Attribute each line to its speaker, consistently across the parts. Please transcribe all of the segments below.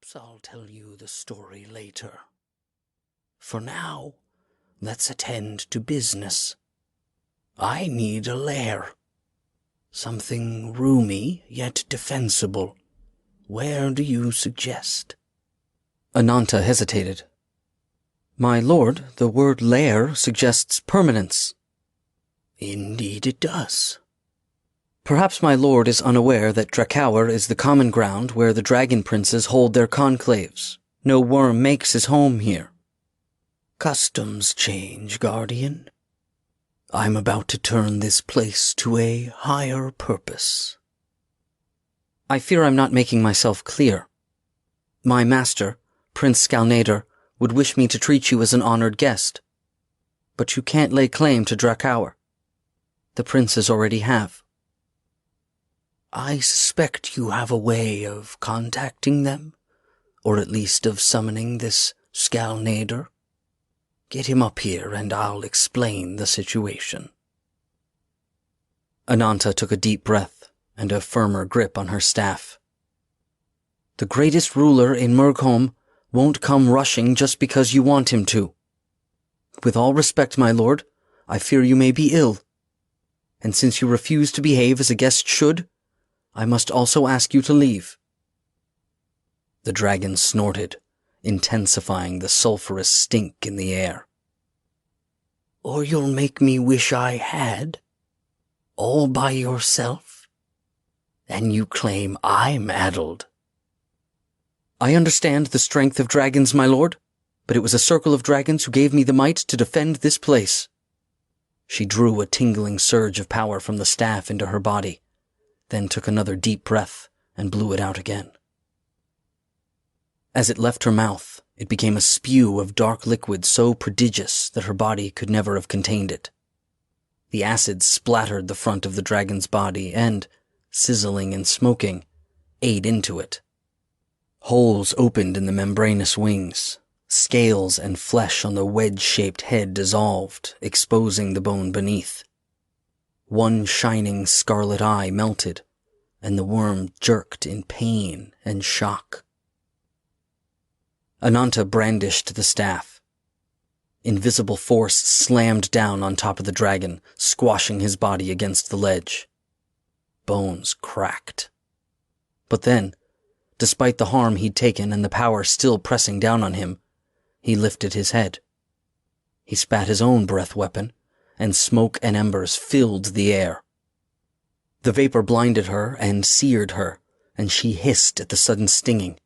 Speaker 1: Perhaps I'll tell you the story later. For now, let's attend to business. I need a lair. Something roomy, yet defensible. Where do you suggest?
Speaker 2: Ananta hesitated. My lord, the word lair suggests permanence.
Speaker 1: Indeed it does.
Speaker 2: Perhaps my lord is unaware that Drakauer is the common ground where the dragon princes hold their conclaves. No worm makes his home here.
Speaker 1: Customs change, Guardian. I'm about to turn this place to a higher purpose.
Speaker 2: I fear I'm not making myself clear. My master, Prince Skalnader, would wish me to treat you as an honored guest. But you can't lay claim to Drakauer. The princes already have.
Speaker 1: I suspect you have a way of contacting them, or at least of summoning this Skalnader. Get him up here and I'll explain the situation.
Speaker 2: Ananta took a deep breath and a firmer grip on her staff. The greatest ruler in Murgholm won't come rushing just because you want him to. With all respect, my lord, I fear you may be ill. And since you refuse to behave as a guest should, I must also ask you to leave.
Speaker 1: The dragon snorted, intensifying the sulphurous stink in the air. Or you'll make me wish I had? All by yourself? And you claim I'm addled?
Speaker 2: I understand the strength of dragons, my lord, but it was a circle of dragons who gave me the might to defend this place. She drew a tingling surge of power from the staff into her body, then took another deep breath and blew it out again. As it left her mouth, it became a spew of dark liquid so prodigious that her body could never have contained it. The acid splattered the front of the dragon's body and, sizzling and smoking, ate into it. Holes opened in the membranous wings. Scales and flesh on the wedge-shaped head dissolved, exposing the bone beneath. One shining scarlet eye melted, and the worm jerked in pain and shock. Ananta brandished the staff. Invisible force slammed down on top of the dragon, squashing his body against the ledge. Bones cracked. But then, despite the harm he'd taken and the power still pressing down on him, he lifted his head. He spat his own breath weapon, and smoke and embers filled the air. The vapor blinded her and seared her, and she hissed at the sudden stinging.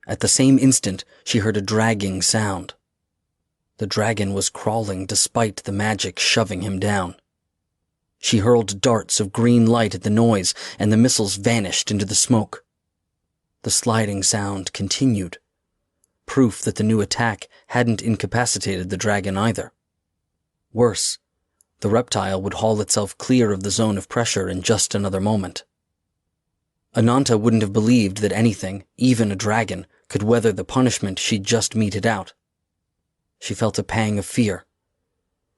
Speaker 2: At the same instant, she heard a dragging sound. The dragon was crawling despite the magic shoving him down. She hurled darts of green light at the noise, and the missiles vanished into the smoke. The sliding sound continued, proof that the new attack hadn't incapacitated the dragon either. Worse, the reptile would haul itself clear of the zone of pressure in just another moment. Ananta wouldn't have believed that anything, even a dragon, could weather the punishment she'd just meted out. She felt a pang of fear,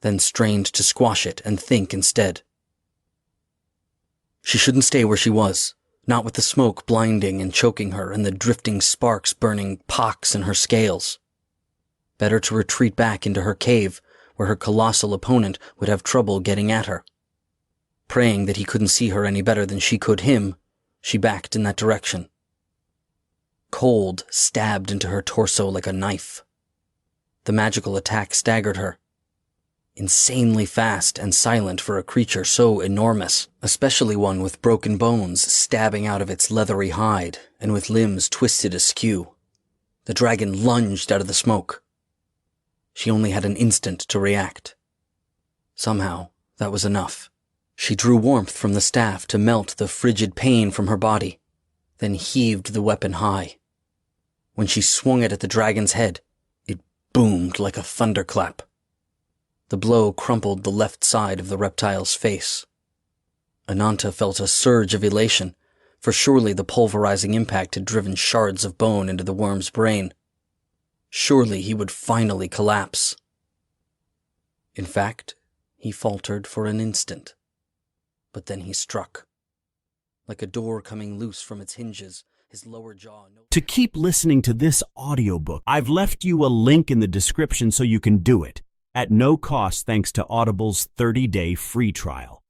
Speaker 2: then strained to squash it and think instead. She shouldn't stay where she was, not with the smoke blinding and choking her and the drifting sparks burning pocks in her scales. Better to retreat back into her cave, where her colossal opponent would have trouble getting at her. Praying that he couldn't see her any better than she could him, she backed in that direction. Cold stabbed into her torso like a knife. The magical attack staggered her. Insanely fast and silent for a creature so enormous, especially one with broken bones stabbing out of its leathery hide and with limbs twisted askew. The dragon lunged out of the smoke. She only had an instant to react. Somehow, that was enough. She drew warmth from the staff to melt the frigid pain from her body, then heaved the weapon high. When she swung it at the dragon's head, it boomed like a thunderclap. The blow crumpled the left side of the reptile's face. Ananta felt a surge of elation, for surely the pulverizing impact had driven shards of bone into the worm's brain. Surely he would finally collapse. In fact, he faltered for an instant. But then he struck. Like a door coming loose from its hinges,
Speaker 1: his lower jaw.
Speaker 3: To keep listening to this audiobook, I've left you a link in the description so you can do it, at no cost thanks to Audible's 30-day free trial.